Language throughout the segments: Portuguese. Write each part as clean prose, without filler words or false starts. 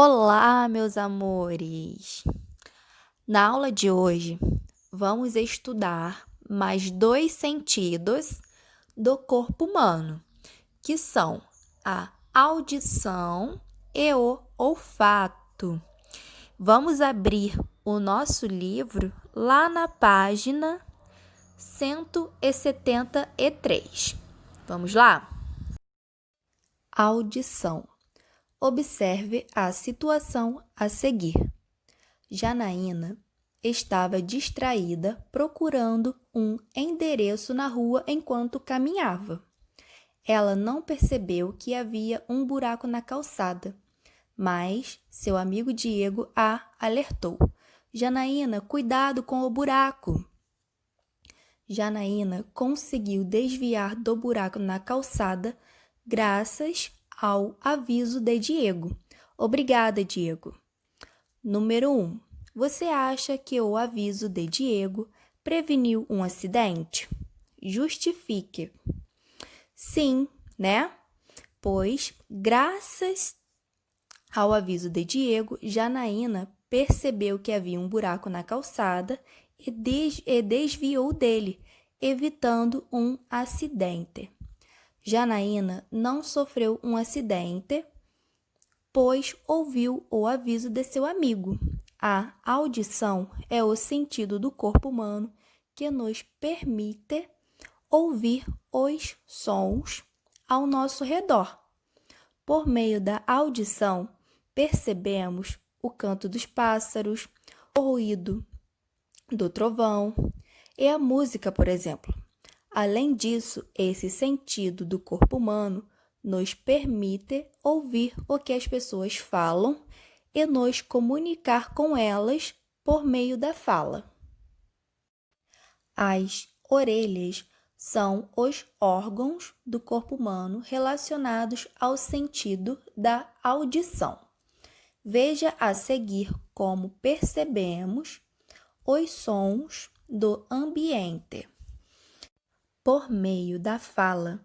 Olá, meus amores! Na aula de hoje, vamos estudar mais dois sentidos do corpo humano, que são a audição e o olfato. Vamos abrir o nosso livro lá na página 173. Vamos lá? Audição. Observe a situação a seguir. Janaína estava distraída procurando um endereço na rua enquanto caminhava. Ela não percebeu que havia um buraco na calçada, mas seu amigo Diego a alertou. Janaína, cuidado com o buraco! Janaína conseguiu desviar do buraco na calçada graças ao aviso de Diego. Obrigada, Diego. Número 1. Você acha que o aviso de Diego preveniu um acidente? Justifique. Sim, né? Pois, graças ao aviso de Diego, Janaína percebeu que havia um buraco na calçada e desviou dele, evitando um acidente. Janaína não sofreu um acidente, pois ouviu o aviso de seu amigo. A audição é o sentido do corpo humano que nos permite ouvir os sons ao nosso redor. Por meio da audição, percebemos o canto dos pássaros, o ruído do trovão e a música, por exemplo. Além disso, esse sentido do corpo humano nos permite ouvir o que as pessoas falam e nos comunicar com elas por meio da fala. As orelhas são os órgãos do corpo humano relacionados ao sentido da audição. Veja a seguir como percebemos os sons do ambiente. Por meio da fala,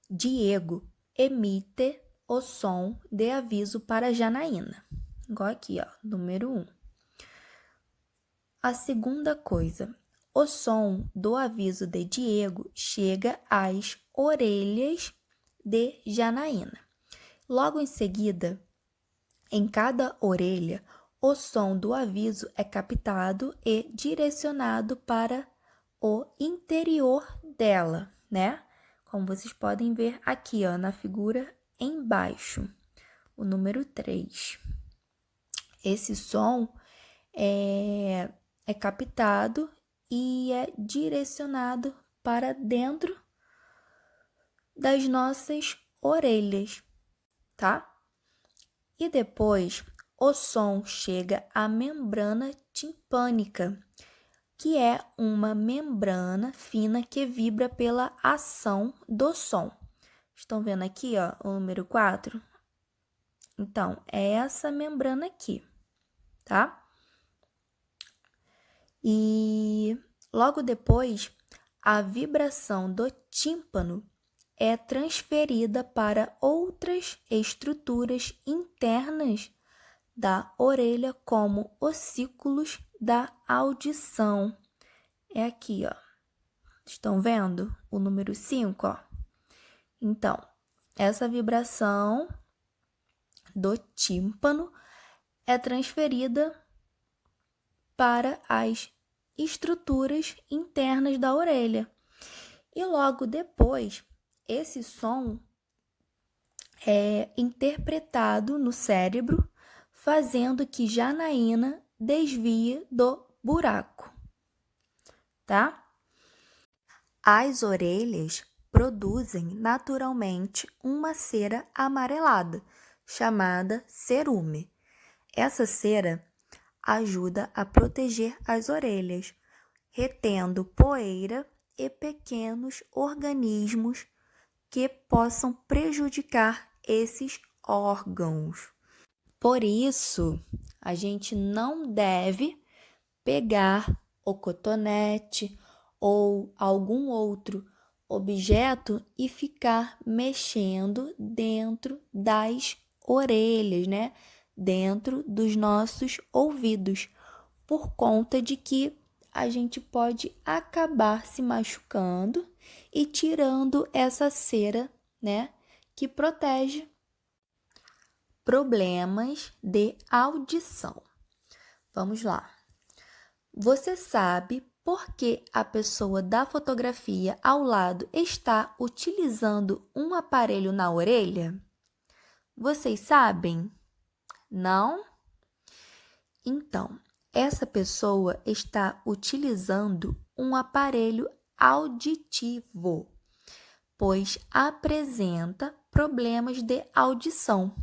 Diego emite o som de aviso para Janaína. Igual aqui, ó, número 1. A segunda coisa, o som do aviso de Diego chega às orelhas de Janaína. Logo em seguida, em cada orelha, o som do aviso é captado e direcionado para o interior dela, né? Como vocês podem ver aqui, ó, na figura embaixo, o número 3. Esse som é captado e é direcionado para dentro das nossas orelhas, tá? E depois, o som chega à membrana timpânica, que é uma membrana fina que vibra pela ação do som. Estão vendo aqui, ó, o número 4? Então, é essa membrana aqui, tá? E logo depois, a vibração do tímpano é transferida para outras estruturas internas da orelha, como ossículos da audição. É aqui, ó. Estão vendo o número 5, ó? Então, essa vibração do tímpano é transferida para as estruturas internas da orelha. E logo depois, esse som é interpretado no cérebro, fazendo que Janaína desvie do buraco, tá? As orelhas produzem naturalmente uma cera amarelada, chamada cerume. Essa cera ajuda a proteger as orelhas, retendo poeira e pequenos organismos que possam prejudicar esses órgãos. Por isso, a gente não deve pegar o cotonete ou algum outro objeto e ficar mexendo dentro das orelhas, né? dentro dos nossos ouvidos, por conta de que a gente pode acabar se machucando e tirando essa cera, né, que protege. Problemas de audição. Vamos lá. Você sabe por que a pessoa da fotografia ao lado está utilizando um aparelho na orelha? Vocês sabem? Não? Então, essa pessoa está utilizando um aparelho auditivo, pois apresenta problemas de audição.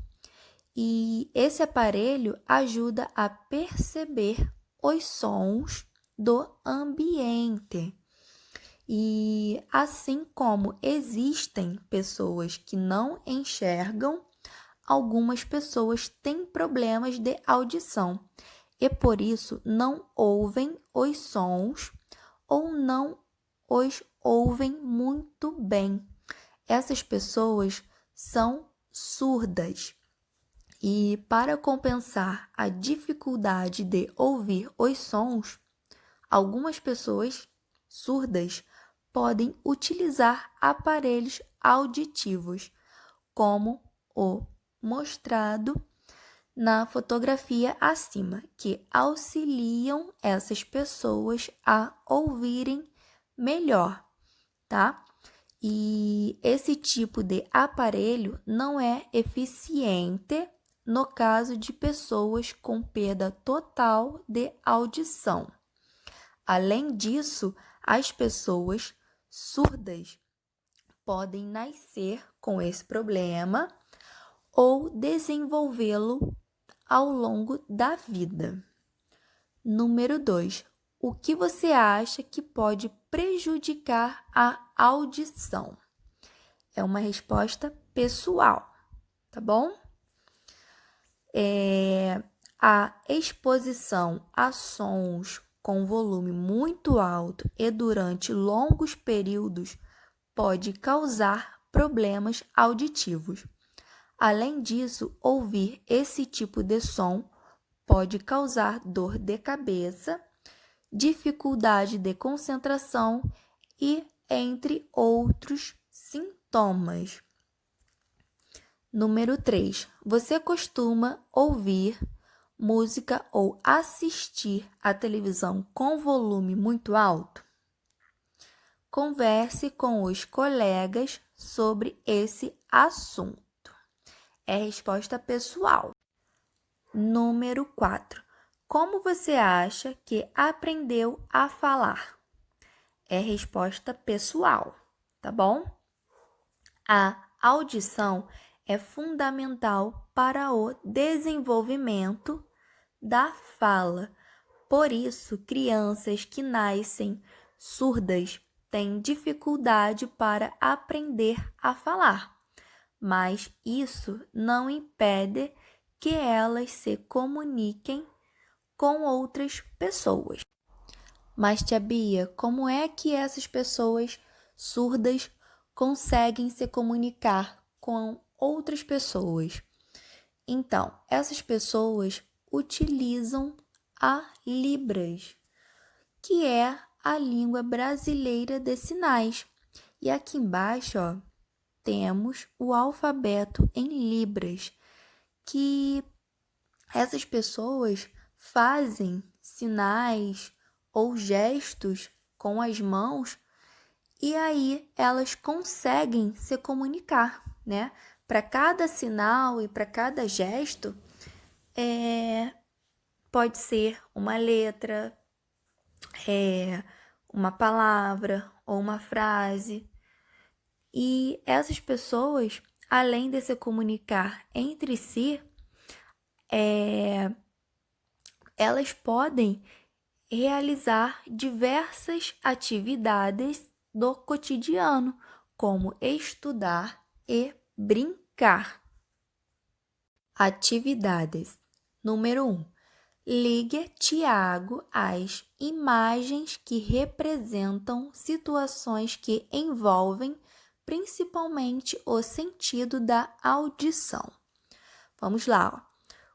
E esse aparelho ajuda a perceber os sons do ambiente. E assim como existem pessoas que não enxergam, algumas pessoas têm problemas de audição e por isso não ouvem os sons ou não os ouvem muito bem. Essas pessoas são surdas. E para compensar a dificuldade de ouvir os sons, algumas pessoas surdas podem utilizar aparelhos auditivos, como o mostrado na fotografia acima, que auxiliam essas pessoas a ouvirem melhor, tá? E esse tipo de aparelho não é eficiente no caso de pessoas com perda total de audição. Além disso, as pessoas surdas podem nascer com esse problema ou desenvolvê-lo ao longo da vida. Número 2. O que você acha que pode prejudicar a audição? É uma resposta pessoal, tá bom? A exposição a sons com volume muito alto e durante longos períodos pode causar problemas auditivos. Além disso, ouvir esse tipo de som pode causar dor de cabeça, dificuldade de concentração e entre outros sintomas. Número 3. Você costuma ouvir música ou assistir à televisão com volume muito alto? Converse com os colegas sobre esse assunto. É resposta pessoal. Número 4. Como você acha que aprendeu a falar? É resposta pessoal, tá bom? A audição é fundamental para o desenvolvimento da fala. Por isso, crianças que nascem surdas têm dificuldade para aprender a falar, mas isso não impede que elas se comuniquem com outras pessoas. Mas, tia Bia, como é que essas pessoas surdas conseguem se comunicar com outras pessoas? Então, essas pessoas utilizam a Libras, que é a língua brasileira de sinais. E aqui embaixo, ó, temos o alfabeto em Libras, que essas pessoas fazem sinais ou gestos com as mãos e aí elas conseguem se comunicar, né? Para cada sinal e para cada gesto, pode ser uma letra, uma palavra ou uma frase. E essas pessoas, além de se comunicar entre si, elas podem realizar diversas atividades do cotidiano, como estudar e brincar. Atividades. Número 1. Ligue, Tiago, às imagens que representam situações que envolvem principalmente o sentido da audição. Vamos lá, ó.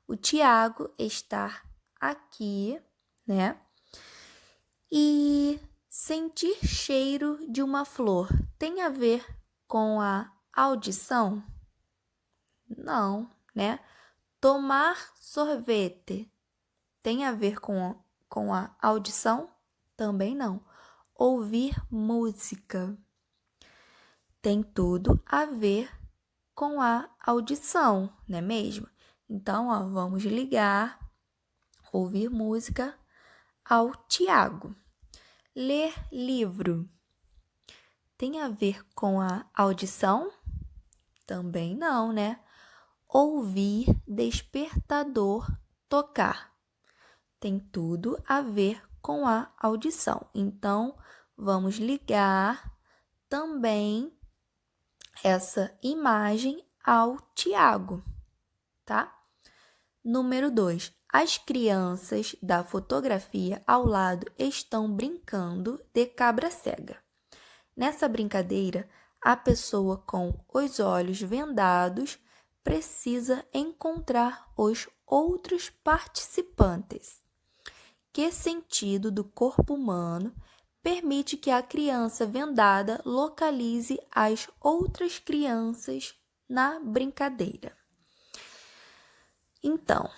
o Tiago estar aqui, né? E sentir cheiro de uma flor tem a ver com a audição? Não, né? Tomar sorvete tem a ver com a audição? Também não. Ouvir música tem tudo a ver com a audição, não é mesmo? Então, vamos ligar, ouvir música ao Tiago. Ler livro tem a ver com a audição? Também não, né? Ouvir despertador tocar tem tudo a ver com a audição. Então, vamos ligar também essa imagem ao Tiago, tá? Número 2. As crianças da fotografia ao lado estão brincando de cabra cega. Nessa brincadeira, a pessoa com os olhos vendados precisa encontrar os outros participantes. Que sentido do corpo humano permite que a criança vendada localize as outras crianças na brincadeira? Então,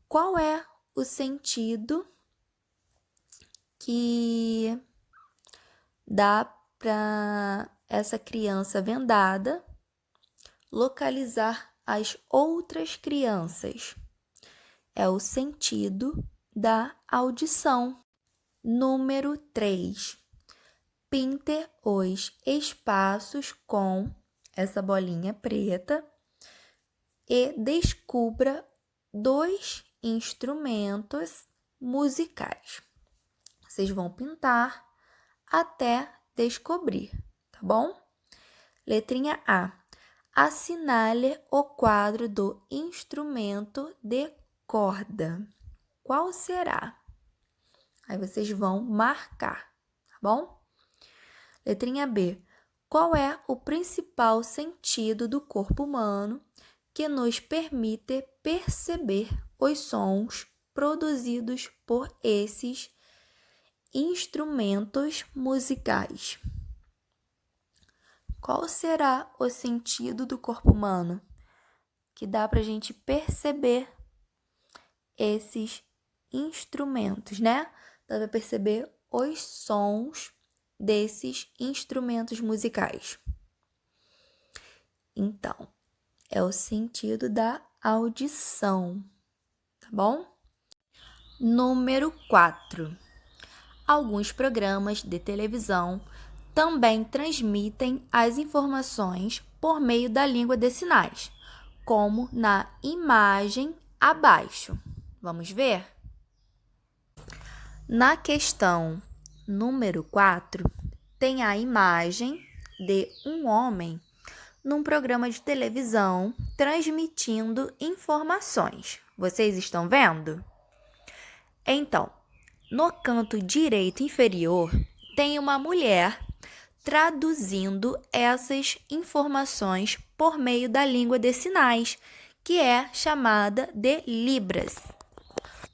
qual é o sentido que dá para essa criança vendada localizar as outras crianças? É o sentido da audição. Número 3. Pinte os espaços com essa bolinha preta e descubra 2 instrumentos musicais. Vocês vão pintar até descobrir, tá bom? Letrinha A. Assinale o quadro do instrumento de corda. Qual será? Aí vocês vão marcar, tá bom? Letrinha B. Qual é o principal sentido do corpo humano que nos permite perceber os sons produzidos por esses instrumentos musicais? Qual será o sentido do corpo humano que dá para a gente perceber esses instrumentos, né? Dá para perceber os sons desses instrumentos musicais. Então, é o sentido da audição, tá bom? Número 4. Alguns programas de televisão também transmitem as informações por meio da língua de sinais, como na imagem abaixo. Vamos ver? Na questão número 4, tem a imagem de um homem num programa de televisão transmitindo informações. Vocês estão vendo? Então, no canto direito inferior, tem uma mulher traduzindo essas informações por meio da língua de sinais, que é chamada de Libras.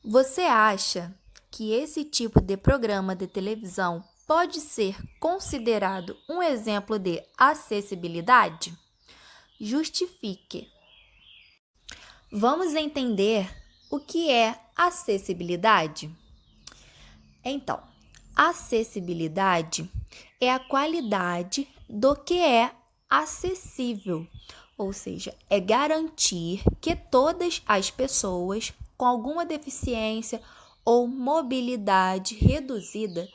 Você acha que esse tipo de programa de televisão pode ser considerado um exemplo de acessibilidade? Justifique. Vamos entender o que é acessibilidade? Então, acessibilidade é a qualidade do que é acessível, ou seja, é garantir que todas as pessoas com alguma deficiência ou mobilidade reduzida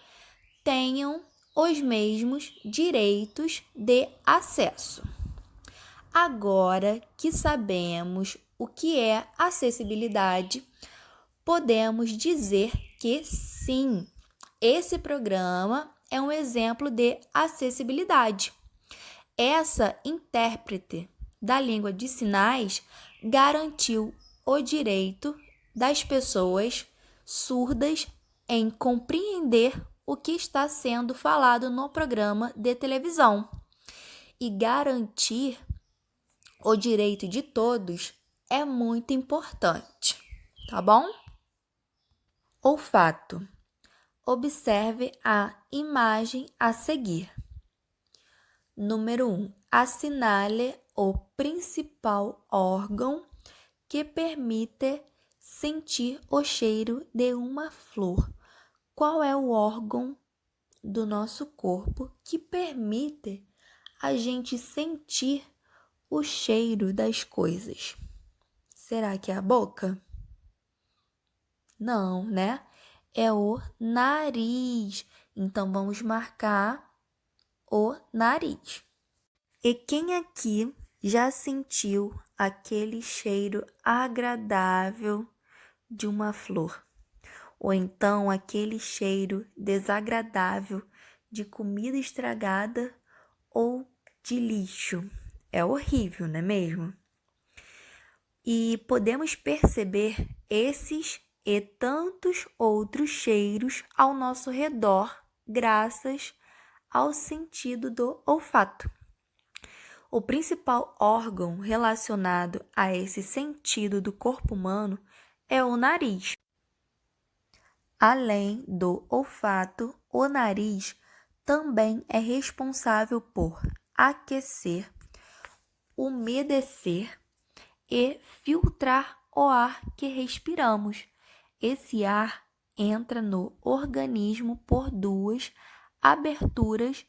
tenham os mesmos direitos de acesso. Agora que sabemos o que é acessibilidade, podemos dizer que sim, esse programa é um exemplo de acessibilidade. Essa intérprete da língua de sinais garantiu o direito das pessoas surdas em compreender o que está sendo falado no programa de televisão. E garantir o direito de todos é muito importante, tá bom? Olfato. Observe a imagem a seguir. Número 1. Assinale o principal órgão que permite sentir o cheiro de uma flor. Qual é o órgão do nosso corpo que permite a gente sentir o cheiro das coisas? Será que é a boca? Não, né? É o nariz. Então, vamos marcar o nariz. E quem aqui já sentiu aquele cheiro agradável de uma flor? Ou então aquele cheiro desagradável de comida estragada ou de lixo? É horrível, não é mesmo? E podemos perceber esses e tantos outros cheiros ao nosso redor, graças ao sentido do olfato. O principal órgão relacionado a esse sentido do corpo humano é o nariz. Além do olfato, o nariz também é responsável por aquecer, umedecer e filtrar o ar que respiramos. Esse ar entra no organismo por duas aberturas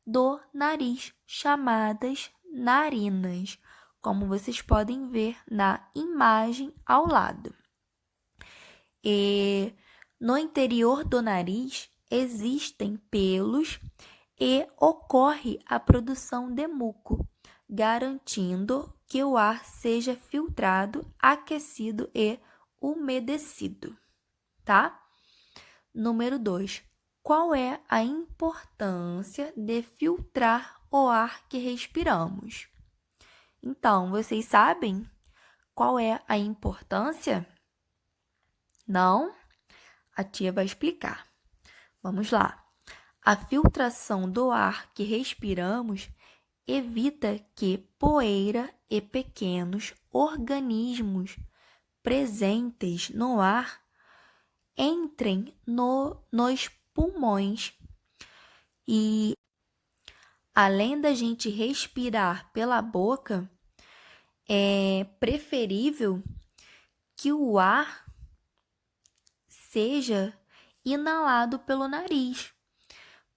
do nariz, chamadas narinas, como vocês podem ver na imagem ao lado. E no interior do nariz existem pelos e ocorre a produção de muco, garantindo que o ar seja filtrado, aquecido e umedecido, tá? Número 2. Qual é a importância de filtrar o ar que respiramos? Então, vocês sabem qual é a importância? Não? A tia vai explicar. Vamos lá. A filtração do ar que respiramos evita que poeira e pequenos organismos presentes no ar entrem nos pulmões. E além da gente respirar pela boca, é preferível que o ar seja inalado pelo nariz,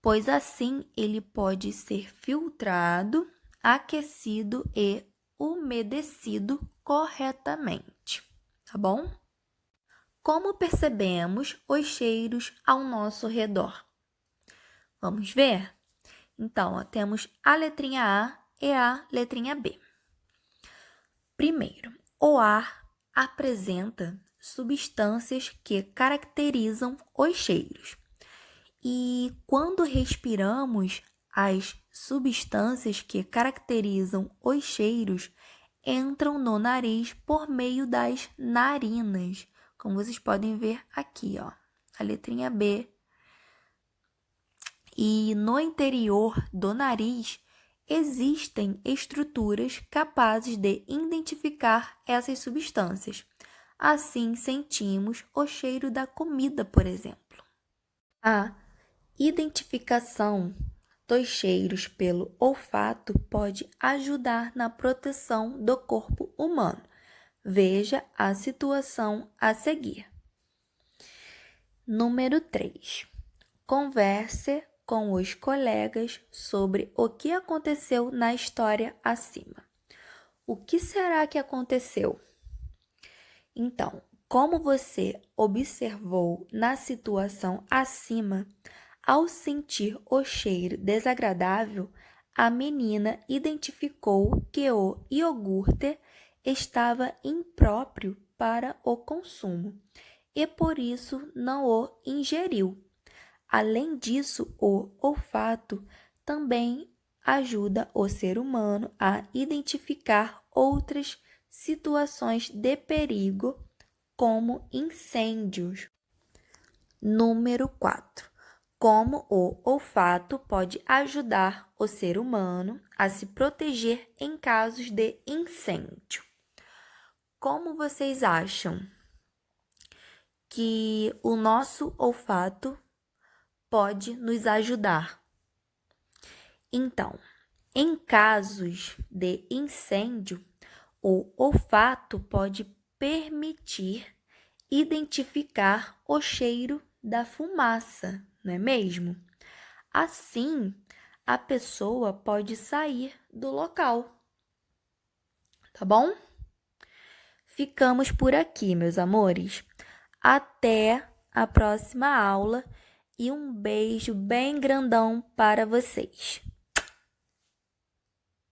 pois assim ele pode ser filtrado, aquecido e umedecido corretamente, tá bom? Como percebemos os cheiros ao nosso redor? Vamos ver? Então, temos a letrinha A e a letrinha B. Primeiro, o ar apresenta substâncias que caracterizam os cheiros. E quando respiramos, as substâncias que caracterizam os cheiros entram no nariz por meio das narinas, como vocês podem ver aqui, ó, a letrinha B. E no interior do nariz existem estruturas capazes de identificar essas substâncias. Assim, sentimos o cheiro da comida, por exemplo. A identificação dos cheiros pelo olfato pode ajudar na proteção do corpo humano. Veja a situação a seguir. Número 3. Converse com os colegas sobre o que aconteceu na história acima. O que será que aconteceu? Então, como você observou na situação acima, ao sentir o cheiro desagradável, a menina identificou que o iogurte estava impróprio para o consumo e por isso não o ingeriu. Além disso, o olfato também ajuda o ser humano a identificar outras situações de perigo, como incêndios. Número 4. Como o olfato pode ajudar o ser humano a se proteger em casos de incêndio. como vocês acham que o nosso olfato pode nos ajudar? Então, em casos de incêndio, o olfato pode permitir identificar o cheiro da fumaça, não é mesmo? Assim, a pessoa pode sair do local, tá bom? Ficamos por aqui, meus amores. Até a próxima aula e um beijo bem grandão para vocês.